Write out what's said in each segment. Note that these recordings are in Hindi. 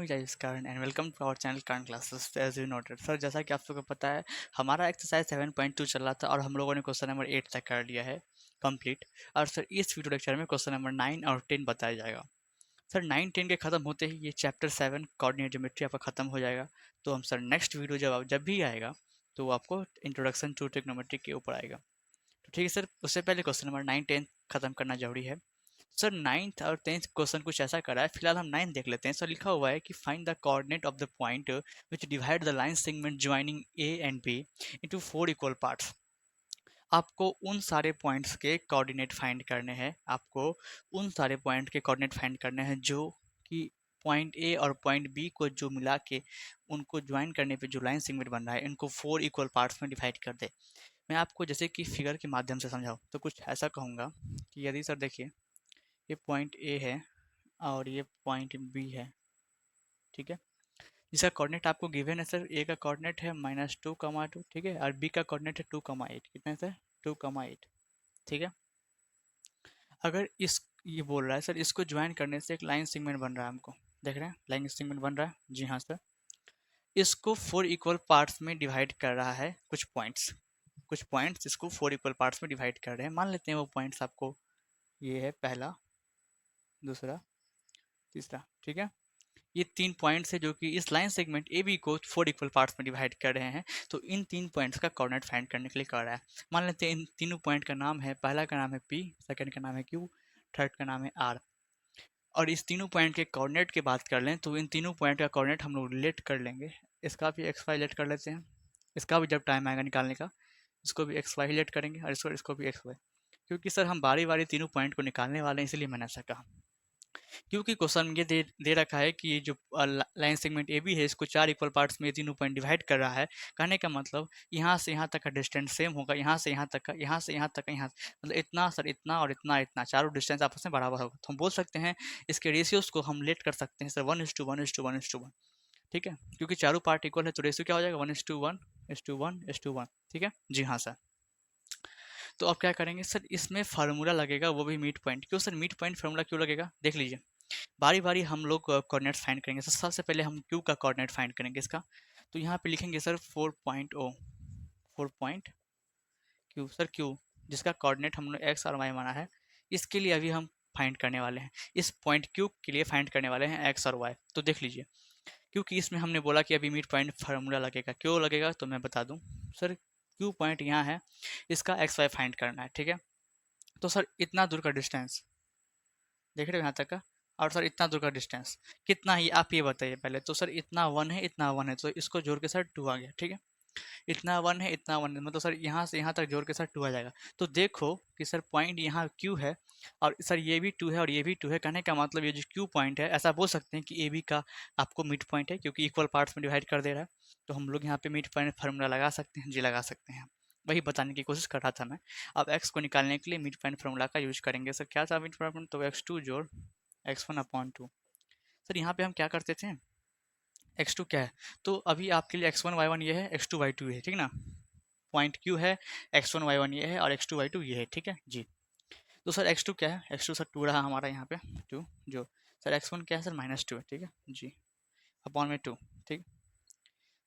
Me Jayesh Karan and welcome to our channel Karan classes as you noted. Sir, जैसा कि आप सबको पता है, हमारा एक्सरसाइज 7.2 चल रहा था और हम लोगों ने क्वेश्चन नंबर 8 तक कर लिया है कंप्लीट। और सर, इस वीडियो लेक्चर में क्वेश्चन नंबर 9 और 10 बताया जाएगा। सर, 9 10 के खत्म होते ही ये चैप्टर 7 कोऑर्डिनेट ज्योमेट्री आपका खत्म हो जाएगा। तो हम सर नेक्स्ट वीडियो जब भी आएगा तो वो आपको इंट्रोडक्शन टू ट्रिग्नोमेट्री के ऊपर आएगा। तो ठीक है सर, उससे पहले क्वेश्चन नंबर 9 10 खत्म करना जरूरी है। सर, 9th और 10th क्वेश्चन कुछ ऐसा करा है, फिलहाल हम 9 देख लेते हैं। सर, लिखा हुआ है कि find the coordinate of the point which divide the line segment joining A and B into 4 equal parts. आपको उन सारे पॉइंट्स के कोऑर्डिनेट फाइंड करने हैं। आपको उन सारे पॉइंट के कोऑर्डिनेट फाइंड करने हैं जो कि पॉइंट ए और पॉइंट बी को जो मिला के उनको ज्वाइन करने पे जो लाइन सेगमेंट बन रहा है, इनको 4 इक्वल पार्ट्स में डिवाइड कर दे। मैं आपको जैसे कि फिगर के माध्यम से समझाऊँ तो कुछ ऐसा कहूँगा कि यदि सर देखिए, ये पॉइंट ए है और ये पॉइंट बी है, ठीक है। जिसका कोऑर्डिनेट आपको गिवन है सर, ए का कोऑर्डिनेट है -2, 2, ठीक है, और बी का कोऑर्डिनेट है 2, 8। कितना है सर? 2, 8, ठीक है। अगर इस ये बोल रहा है सर, इसको ज्वाइन करने से एक लाइन सेगमेंट बन रहा है, हमको देख रहे हैं लाइन सेगमेंट बन रहा है। जी हाँ सर, इसको 4 इक्वल पार्ट्स में डिवाइड कर रहा है। कुछ पॉइंट्स इसको 4 इक्वल पार्ट्स में डिवाइड कर रहे हैं। मान लेते हैं वो पॉइंट्स आपको ये है, पहला, दूसरा, तीसरा, ठीक है। ये 3 पॉइंट्स है जो कि इस लाइन सेगमेंट ए बी को 4 इक्वल पार्ट्स में डिवाइड कर रहे हैं। तो इन 3 पॉइंट्स का कोऑर्डिनेट फाइंड करने के लिए कर रहा है। मान लेते हैं इन तीनों पॉइंट का नाम है, पहला का नाम है पी, सेकंड का नाम है क्यू, थर्ड का नाम है आर। और इस तीनों पॉइंट के कोऑर्डिनेट की बात कर लें तो इन तीनों पॉइंट का कोऑर्डिनेट हम लोग रिलेट कर लेंगे। इसका भी एक्स वाई रिलेट कर लेते हैं, इसका भी जब टाइम आएगा निकालने का इसको भी एक्स वाई रिलेट करेंगे और इसको भी एक्स वाई। क्योंकि सर हम बारी बारी तीनों पॉइंट को निकालने वाले हैं, इसलिए मैंने ऐसा कहा। क्योंकि क्वेश्चन ये दे रखा है कि ये जो लाइन सेगमेंट ए बी है, इसको 4 इक्वल पार्ट्स में तीनों पॉइंट डिवाइड कर रहा है। कहने का मतलब यहाँ से यहाँ तक का डिस्टेंस सेम होगा, यहाँ से यहाँ तक का, यहाँ से यहाँ तक का, यहाँ मतलब इतना सर, इतना और इतना, इतना चारों डिस्टेंस आपस में बराबर होगा। तो हम बोल सकते हैं इसके रेशियोज को हम लेट कर सकते हैं सर 1:1:1:1, ठीक है। क्योंकि चारों पार्ट इक्वल है तो रेशियो क्या हो जाएगा? 1:1:1:1, ठीक है। जी हाँ सर। तो अब क्या करेंगे सर, इसमें फार्मूला लगेगा, वो भी मिड पॉइंट। क्यों सर मिड पॉइंट फार्मूला क्यों लगेगा? देख लीजिए, बारी बारी हम लोग कोऑर्डिनेट्स फाइंड करेंगे। सबसे पहले हम क्यू का कोऑर्डिनेट फाइंड करेंगे इसका। तो यहाँ पे लिखेंगे sir 4.0, 4 point Q. Sir Q जिसका कोऑर्डिनेट हमने एक्स और वाई माना है, इसके लिए अभी हम फाइंड करने वाले हैं। इस पॉइंट क्यू के लिए फाइंड करने वाले हैं एक्स और वाई। तो देख लीजिए, क्योंकि इसमें हमने बोला कि अभी मिड पॉइंट फार्मूला लगेगा। क्यों लगेगा तो मैं बता दूं सर, क्यू पॉइंट यहाँ है, इसका एक्स वाई फाइंड करना है, ठीक है। तो सर इतना दूर का डिस्टेंस देख रहे हो यहाँ तक का, और सर इतना दूर का डिस्टेंस कितना ही आप ये बताइए पहले। तो सर इतना 1 है, इतना 1 है, तो इसको जोड़ के सर 2 आ गया, ठीक है। इतना 1 है, इतना 1 है, मतलब सर यहाँ से यहाँ तक जोड़ के सर 2 आ जाएगा। तो देखो कि सर पॉइंट यहाँ Q है और सर ये भी 2 है और ये भी 2 है। कहने का मतलब ये जो Q पॉइंट है, ऐसा बोल सकते हैं कि AB का आपको मिड पॉइंट है, क्योंकि इक्वल पार्ट्स में डिवाइड कर दे रहा है। तो हम लोग यहाँ पे मिड पॉइंट फार्मूला लगा सकते हैं, जी लगा सकते हैं। वही बताने की कोशिश कर रहा था मैं। अब x को निकालने के लिए मिड पॉइंट फार्मूला का यूज करेंगे। सर क्या था मिड पॉइंट? तो x2 जोड़ x1/2। सर यहाँ पे हम क्या करते थे, x2 क्या है, तो अभी आपके लिए x1 y1 ये है, x2 y2 ये है, ठीक ना। पॉइंट Q है, x1 y1 ये है और x2 y2 ये है, ठीक है जी। तो सर x2 क्या है? x2 सर 2 रहा हमारा यहाँ पे 2, जो सर x1 क्या है सर -2 है, ठीक है जी, अपॉन में 2, ठीक।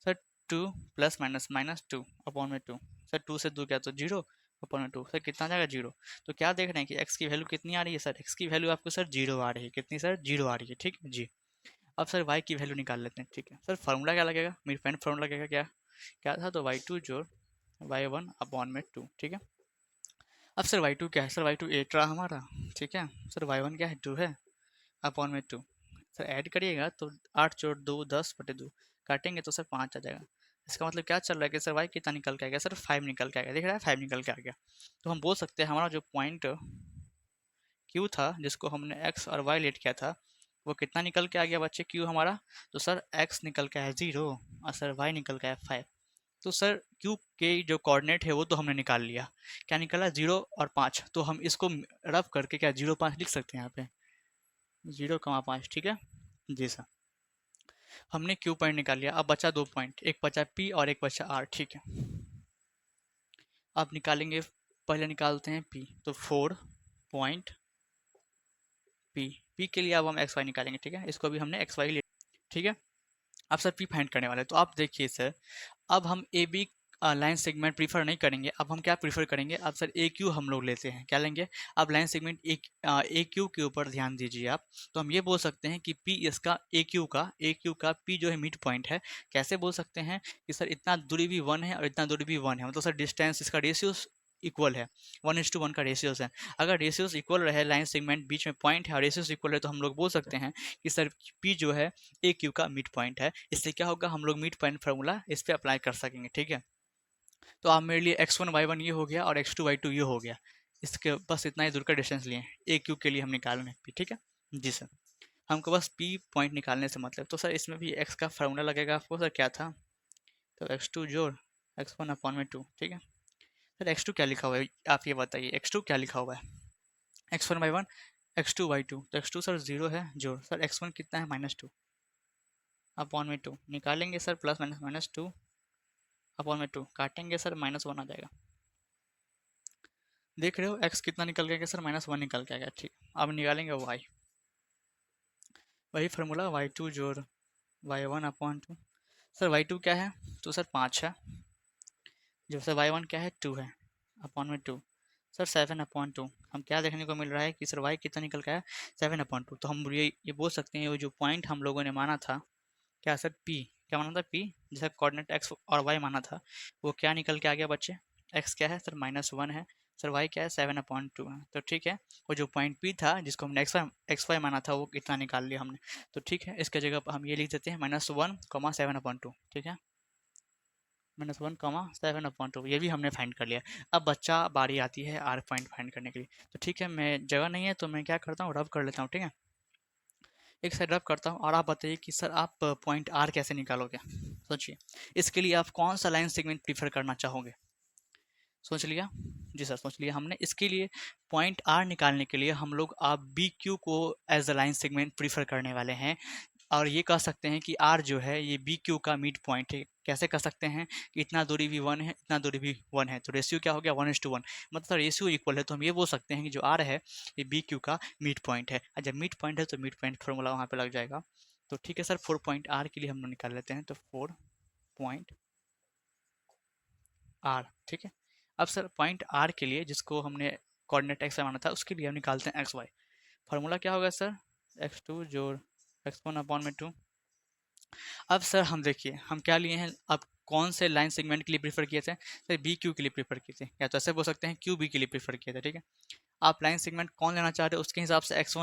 सर 2 प्लस माइनस -2 अपॉन में 2। सर 2 से 2 क्या तो 0 अपॉन में 2। सर कितना आ जाएगा? 0। तो क्या देख रहे हैं कि x की वैल्यू कितनी आ रही है? सर x की वैल्यू आपको सर 0 आ रही है। कितनी सर? 0 आ रही है, ठीक है जी। अब सर y की वैल्यू निकाल लेते हैं, ठीक है। सर फार्मूला क्या लगेगा? मिड पॉइंट फार्मूला लगेगा, क्या क्या था? तो y2 जोड़ y1 अपॉन में 2, ठीक है। अब सर y2 क्या है? सर y2 8 रहा हमारा, ठीक है। सर y1 क्या है? 2 है अपॉन में 2। सर ऐड करिएगा तो 8 जोड़ 2 10/2, काटेंगे तो सर 5 आ जाएगा। इसका मतलब क्या चल रहा है कि सर y कितना निकल के आ गया? सर 5 निकल के आ गया, देख रहा है 5 निकल के आ गया। तो हम बोल सकते हैं हमारा जो पॉइंट Q था, जिसको हमने x और y लेट किया था, वो कितना निकल के आ गया बच्चे? Q हमारा, तो सर x निकल के आया 0 और सर y निकल के आया 5। तो सर Q के जो कोऑर्डिनेट है वो तो हमने निकाल लिया। क्या निकाला? 0 और 5। तो हम इसको रफ करके क्या 0 5 लिख सकते हैं यहाँ पे, 0,5, ठीक है जी सर। हमने Q पॉइंट निकाल लिया। अब बचा 2 पॉइंट, एक बचा P और एक बचा R, ठीक है। अब निकालेंगे, पहले निकालते हैं P। तो 4 पॉइंट P के लिए अब हम XY निकालेंगे, ठीक है। इसको भी हमने XY ले, ठीक है। अब सर पी फाइंड करने वाले हैं, तो आप देखिए सर, अब हम A B line segment prefer नहीं करेंगे, अब हम क्या प्रीफर करेंगे, अब सर ए क्यू हम लोग लेते हैं, क्या लेंगे, अब लाइन सेगमेंट ए क्यू के ऊपर ध्यान दीजिए आप। तो हम ये बोल सकते हैं कि पी इसका ए क्यू का पी जो है मिड पॉइंट है। कैसे बोल सकते हैं कि सर इतना दूरी भी वन है और इतना दूरी भी वन है, मतलब सर डिस्टेंस इसका रेशियो इक्वल है, 1:1 का रेशियोज है। अगर रेशियोज इक्वल रहे, लाइन सेगमेंट बीच में पॉइंट है और रेशियोज इक्वल है, तो हम लोग बोल सकते हैं कि सर पी जो है ए क्यू का मिड पॉइंट है। इससे क्या होगा, हम लोग मिड पॉइंट फार्मूला इस पर अप्लाई कर सकेंगे, ठीक है। तो आप मेरे लिए x1 y1 ये हो गया और x2 y2 ये हो गया। इसके बस इतना ही दूर का डिस्टेंस लिए ए क्यू के लिए हम निकालने पी, ठीक है जी सर। हमको बस पी पॉइंट निकालने से मतलब, तो सर इसमें भी x का फार्मूला लगेगा आपको, सर क्या था, तो x2 जोड़ x1/2, ठीक है। सर x2 क्या लिखा हुआ है, आप ये बताइए x2 क्या लिखा हुआ है, x1/1 x2/2, तो x2 सर 0 है, जोड़ सर x1 कितना है -2/2 निकालेंगे सर, प्लस माइनस -2/2 काटेंगे सर, -1 आ जाएगा। देख रहे हो x कितना निकल गया सर, -1 निकल के आ गया, ठीक। अब निकालेंगे y, वही फार्मूला y2 जोड़ y1/2। सर y2 क्या है, तो सर 5 है, जो सर y1 क्या है 2 है, /2 सर 7/2। हम क्या देखने को मिल रहा है कि सर y कितना निकल के आया 7/2। तो हम ये बोल सकते हैं, वो जो पॉइंट हम लोगों ने माना था, क्या सर p, क्या माना था p, जैसा कोऑर्डिनेट x और y माना था, वो क्या निकल के आ गया बच्चे, x क्या है सर -1 है, सर y क्या है 7/2 है, तो ठीक है। वो जो पॉइंट p था जिसको हमने x y माना था, वो कितना निकाल लिया हमने, तो ठीक है, इसके जगह पर हम ये लिख देते हैं -1, 7/2, ठीक है, -1, 7/2, ये भी हमने फाइंड कर लिया। अब बच्चा बारी आती है आर पॉइंट फाइंड करने के लिए, तो ठीक है, मैं जगह नहीं है तो मैं क्या करता हूँ, रब कर लेता हूँ, ठीक है, एक साइड रब करता हूँ। और आप बताइए कि सर आप पॉइंट आर कैसे निकालोगे, सोचिए। इसके लिए आप कौन सा लाइन सेगमेंट प्रीफर करना चाहोगे, सोच लिया, जी सर सोच लिया हमने। इसके लिए पॉइंट आर निकालने के लिए हम लोग आप बी क्यू को as a line segment prefer करने वाले हैं, और ये कह सकते हैं कि आर जो है ये बी क्यू का मिड पॉइंट है। कैसे कह सकते हैं कि इतना दूरी भी वन है, इतना दूरी भी वन है, तो रेशियो क्या हो गया 1:1, मतलब रेशियो इक्वल है, तो हम ये बोल सकते हैं कि जो आर है ये बी क्यू का मिड पॉइंट है। और जब मिड पॉइंट है तो मिड पॉइंट फॉर्मूला वहाँ पे लग जाएगा। तो ठीक है सर, 4 पॉइंट आर के लिए हम लोग निकाल लेते हैं, तो 4 पॉइंट आर, ठीक है। अब सर पॉइंट आर के लिए, जिसको हमने कोऑर्डिनेट एक्स वाई माना था, उसके लिए हम निकालते हैं एक्स वाई। फार्मूला क्या होगा सर, x2 जोड़ x1/2। अब सर हम देखिए हम क्या लिए हैं, अब कौन से लाइन सेगमेंट के लिए प्रीफर किए थे, सर बी क्यू के लिए प्रीफर किए थे, या तो ऐसे बोल सकते हैं क्यू बी के लिए प्रीफर किए थे, ठीक है। आप लाइन सेगमेंट कौन लेना चाह रहे हो उसके हिसाब से एक्स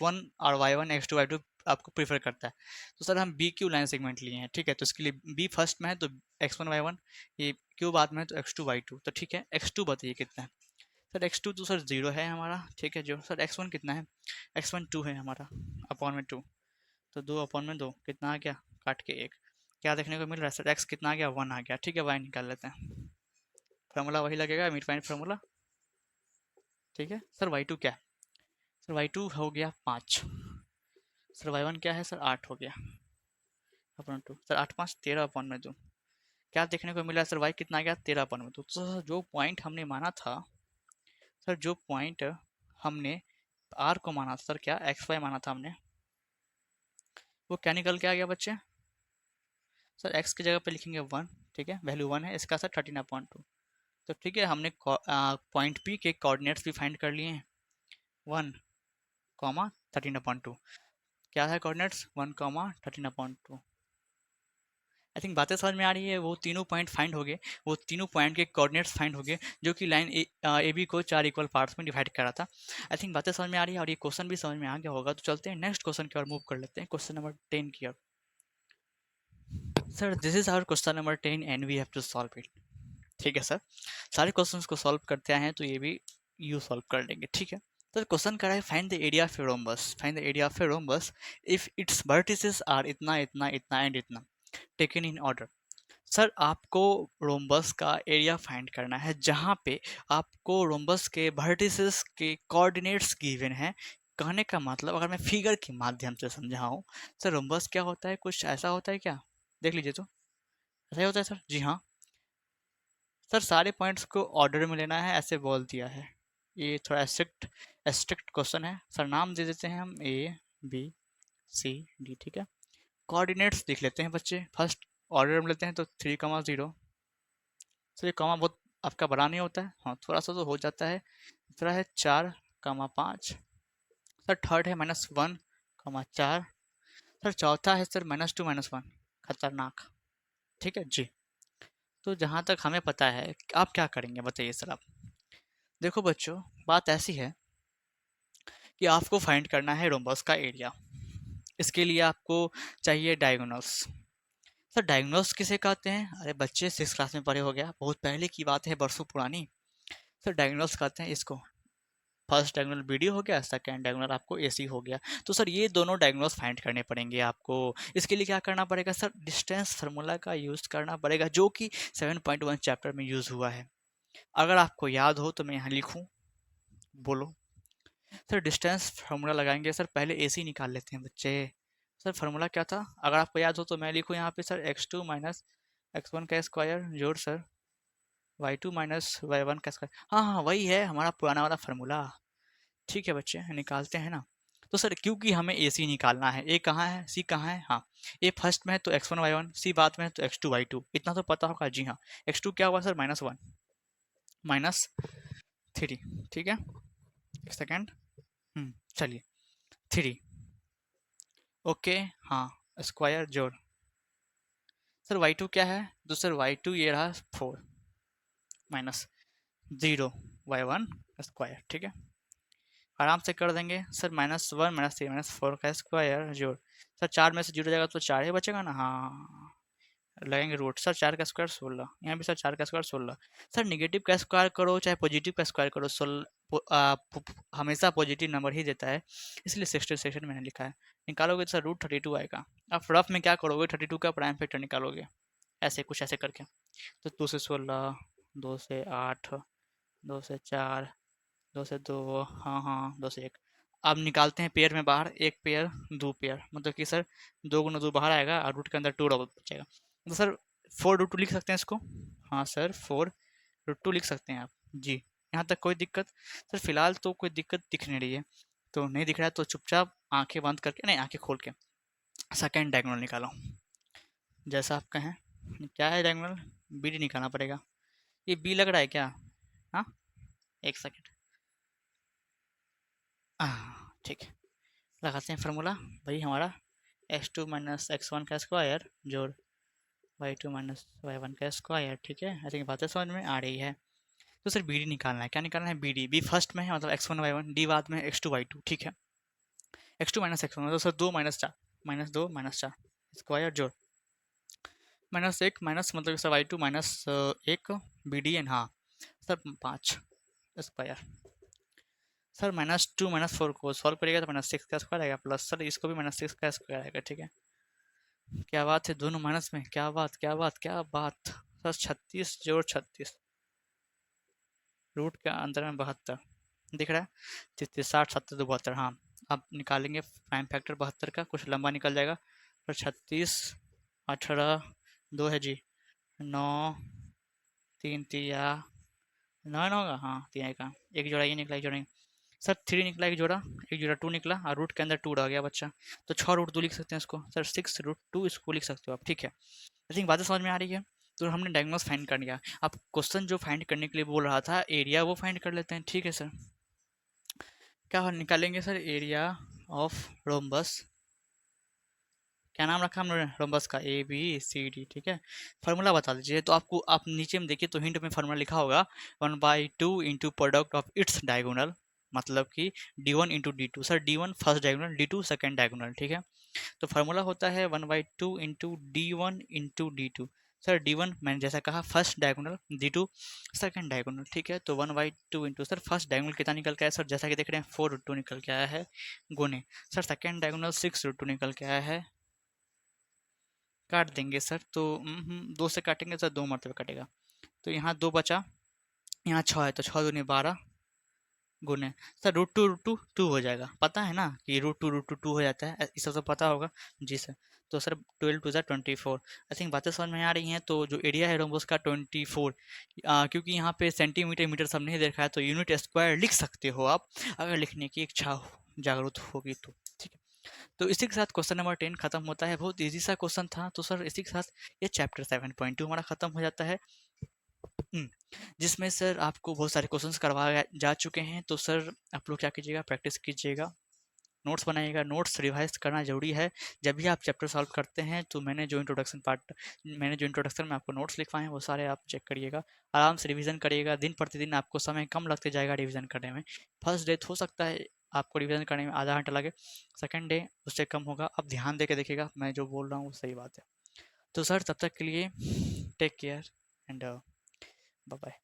वन और y1 x2 y2 आपको प्रीफर करता है। तो सर हम बी क्यू लाइन सेगमेंट लिए हैं, ठीक है, तो इसके लिए बी फर्स्ट में है तो x1 y1, ये क्यू बाद में है तो x2 y2, तो ठीक है। x2 बताइए कितना है, सर x2 तो सर 0 है हमारा, ठीक है, जो सर x1 कितना है, x1 2 है हमारा, /2, तो 2/2 कितना आ गया, काट के 1, क्या देखने को मिल रहा है सर, x कितना आ गया 1 आ गया, ठीक है। y निकाल लेते हैं, फार्मूला वही लगेगा, मिड पॉइंट फार्मूला, ठीक है। सर y2 क्या है, सर y2 हो गया 5, सर y1 क्या है सर 8 हो गया, /2, सर 8×5 = 13/2, क्या देखने को मिला सर, y कितना आ गया 13/2। तो सर जो पॉइंट हमने माना था, सर जो पॉइंट हमने r को माना था, सर क्या एक्स वाई माना था हमने, वो क्या निकल के आ गया बच्चे, सर x की जगह पे लिखेंगे 1, ठीक है, वैल्यू 1 है इसका सर 13/2। तो ठीक है, हमने पॉइंट पी के कोऑर्डिनेट्स भी फाइंड कर लिए हैं, 1, 13/2, क्या है कोऑर्डिनेट्स 1, 13/2। आई थिंक बातें समझ में आ रही है, वो तीनों पॉइंट फाइंड हो गए, वो तीनों पॉइंट के कोऑर्डिनेट्स फाइंड हो गए, जो कि लाइन ए बी को 4 इक्वल पार्ट्स में डिवाइड करा था। आई थिंक बातें समझ में आ रही है और ये क्वेश्चन भी समझ में आ गया होगा। तो चलते हैं नेक्स्ट क्वेश्चन की ओर मूव कर लेते हैं, क्वेश्चन नंबर 10 की ओर। Sir this is our question number 10 and we have to solve it, ठीक है सर। सारे क्वेश्चंस को सॉल्व करते हैं तो ये भी यू सॉल्व कर लेंगे, ठीक है। तो क्वेश्चन कर रहा है find the area of a rhombus, find the area of a rhombus if its vertices are इतना इतना इतना एंड इतना, टेकन इन ऑर्डर। सर आपको रोम्बस का एरिया फाइंड करना है जहाँ पे आपको रोम्बस के वर्टिसेस के कोऑर्डिनेट्स गिवन है। कहने का मतलब अगर मैं फिगर के माध्यम से समझाऊं, सर रोम्बस क्या होता है, कुछ ऐसा होता है क्या, देख लीजिए तो, ऐसा ही होता है सर, जी हाँ। सर सारे पॉइंट्स को ऑर्डर में लेना है ऐसे बोल दिया है, ये थोड़ा स्ट्रिक्ट क्वेश्चन है। सर नाम दे देते हैं हम A B C D, ठीक है। कोऑर्डिनेट्स देख लेते हैं बच्चे, फर्स्ट ऑर्डर में लेते हैं तो 3,0। सर ये कॉमा बहुत आपका बड़ा नहीं होता है, हाँ थोड़ा सा तो हो जाता है। दूसरा है 4,5। सर थर्ड है -1,4। सर चौथा है सर -2 -1। खतरनाक। ठीक है जी। तो जहाँ तक हमें पता है आप क्या करेंगे बताइए सर आप। देखो बच्चों, बात ऐसी है कि आपको फाइंड करना है रोम्बस का एरिया। इसके लिए आपको चाहिए डायगोनल्स। सर डायगोनल्स किसे कहते हैं? अरे बच्चे 6 क्लास में पढ़े हो गया, बहुत पहले की बात है, बरसों पुरानी। सर डायगोनल्स कहते हैं इसको, फर्स्ट डायगोनल बीडी हो गया, सेकंड डायगोनल आपको एसी हो गया। तो सर ये दोनों डायगोनल्स फाइंड करने पड़ेंगे आपको। इसके लिए क्या करना पड़ेगा सर? डिस्टेंस फार्मूला का यूज करना पड़ेगा, जो कि 7.1 चैप्टर में यूज हुआ है। अगर आपको याद हो तो मैं यहाँ लिखूँ, बोलो। सर डिस्टेंस फार्मूला लगाएंगे सर, पहले एसी निकाल लेते हैं बच्चे। सर फार्मूला क्या था अगर आपको याद हो तो मैं लिखूँ यहाँ पे सर, x2 माइनस x1 का स्क्वायर जोड़ सर y2 माइनस y1 का स्क्वायर। हाँ हाँ वही है हमारा पुराना वाला फार्मूला। ठीक है बच्चे, निकालते हैं ना। तो सर क्योंकि हमें ए सी निकालना है, ए कहाँ है, सी कहाँ है, हाँ ए फर्स्ट में है तो x1 y1, सी बाद में है तो x2 y2, इतना तो पता होगा। जी हाँ, x2 क्या हुआ सर? -1 -3। ठीक है, एक सेकेंड। चलिए 3। ओके, हाँ स्क्वायर जोड़ सर y2 क्या है? तो सर y2 ये रहा 4 -0 y1 स्क्वायर। ठीक है, आराम से कर देंगे सर। -1 -3 -4 का स्क्वायर जोड़ सर 4 में से 0 जाएगा तो 4 ही बचेगा ना। हाँ लगेंगे रूट सर, 4 का स्क्वायर 16, यहाँ भी सर 4 का स्क्वायर 16। सर निगेटिव का स्क्वायर करो चाहे पॉजिटिव का स्क्वायर करो, हमेशा पॉजिटिव नंबर ही देता है, इसलिए 60 सेक्शन मैंने लिखा है। निकालोगे तो सर √32 आएगा। आप रफ में क्या करोगे, 32 का प्राइम फैक्टर निकालोगे, ऐसे कुछ ऐसे करके। तो 2 से 16, 2 से 8, 2 से 4, 2 से 2, हाँ हाँ 2 से 1। अब निकालते हैं पेयर में बाहर, एक पेयर 2 पेयर, मतलब कि सर 2 गुना 2 बाहर आएगा और रूट के अंदर 2 डबल बचेगा। तो सर 4√2 लिख सकते हैं इसको। हाँ सर 4√2 लिख सकते हैं आप जी। यहाँ तक कोई दिक्कत? सर फिलहाल तो कोई दिक्कत दिख नहीं रही है, तो नहीं दिख रहा है तो चुपचाप आंखें बंद करके, नहीं आंखें खोल के सेकेंड डायगोनल निकालो, जैसा आप कहें। क्या है डायगोनल? बी डी निकालना पड़ेगा। ये बी लग रहा है क्या? हाँ एक सेकेंड, ठीक है लगाते हैं फार्मूला। भाई हमारा x2 माइनस x1 का स्क्वायर जोड़ y2 माइनस y1 का स्क्वायर। ठीक है, आई थिंक बातें समझ में आ रही है। तो सर बी डी निकालना है। क्या निकालना है? B D. बी फर्स्ट में है मतलब x1 y1, डी बाद में x2 y2। ठीक है, x2 माइनस x1 मतलब सर 2 -4, -2 -4 स्क्वायर जोड़ -1 माइनस मतलब sir y2 -1 B D N, हाँ सर 5 स्क्वायर। सर -2 -4 को सॉल्व करिएगा तो -6 का स्क्वायर आएगा, प्लस सर इसको भी -6 का स्क्वायर आएगा। ठीक है, क्या बात है, दोनों माइनस में, क्या बात क्या बात क्या बात। सर 36 जोड़ 36, रूट के अंदर में 72 दिख रहा है। 33 60 70 2 72, हाँ अब निकालेंगे प्राइम फैक्टर 72 का, कुछ लंबा निकल जाएगा। तो 36 18 2 है जी, 9 3 तिया 9 होगा, हाँ 3 का एक जोड़ा ये निकला, एक जोड़ा सर 3 निकला, एक जोड़ा, एक जोड़ा 2 निकला और रूट के अंदर 2 रह गया बच्चा, तो 6√2 लिख सकते हैं इसको सर, 6√2 इसको लिख सकते हो आप। ठीक है, आई थिंक बातें समझ में आ रही है। तो हमने डायगोनल्स फाइंड कर लिया। अब क्वेश्चन जो फाइंड करने के लिए बोल रहा था एरिया, वो फाइंड कर लेते हैं। ठीक है सर, क्या निकालेंगे सर? Area of rhombus. क्या नाम रखा हमने रोम्बस का? ABCD। ठीक है, फार्मूला बता दीजिए। तो आपको आप नीचे में देखिए तो हिंट में फार्मूला लिखा होगा 1/2 into product of its diagonal, मतलब कि D1 × D2। Sir D1 first diagonal, D2 second diagonal. ठीक है, तो फार्मूला होता है 1/2 into D1 × D2। Sir D1 मैंने जैसा कहा first diagonal, D2 second diagonal. ठीक है, तो 1/2 इंटू सर फर्स्ट डायगोनल कितना निकल के आया सर? जैसा कि देख रहे हैं 4√2 निकल के आया है, गुने सर सेकंड डायगोनल 6√2 निकल के आया है, काट देंगे सर। तो 2 से काटेंगे सर, 2 मरतबे कटेगा, तो यहाँ 2 बचा, यहाँ 6 है तो 6 दूनी 12 गुने सर √2 हो जाएगा। पता है ना कि √2 हो जाता है, इस सब तो पता होगा जी सर। तो सर 12 2 24, आई थिंक बातें समझ में आ रही हैं। तो जो एरिया है रोम्बस का 24, क्योंकि यहाँ पे सेंटीमीटर मीटर सब नहीं देखा है तो यूनिट स्क्वायर लिख सकते हो आप, अगर लिखने की इच्छा जागरूक होगी तो। ठीक है, तो इसी के साथ क्वेश्चन नंबर 10 खत्म होता है। बहुत ईजी सा क्वेश्चन था। तो सर इसी के साथ ये चैप्टर 7.2 हमारा खत्म हो जाता है। जिसमें सर आपको बहुत सारे क्वेश्चंस करवाए जा चुके हैं। तो सर आप लोग क्या कीजिएगा, प्रैक्टिस कीजिएगा, नोट्स बनाइएगा। नोट्स रिवाइज करना जरूरी है। जब भी आप चैप्टर सॉल्व करते हैं तो मैंने जो इंट्रोडक्शन में आपको नोट्स लिखवाए हैं वो सारे आप चेक करिएगा, आराम से रिवीजन करिएगा। दिन प्रतिदिन आपको समय कम लगते जाएगा रिवीजन करने में। फर्स्ट डे हो सकता है आपको रिवीजन करने में आधा घंटा लगे, सेकंड डे उससे कम होगा। अब ध्यान दे के देखिएगा, मैं जो बोल रहा हूँ वो सही बात है। तो सर तब तक के लिए take care and bye bye.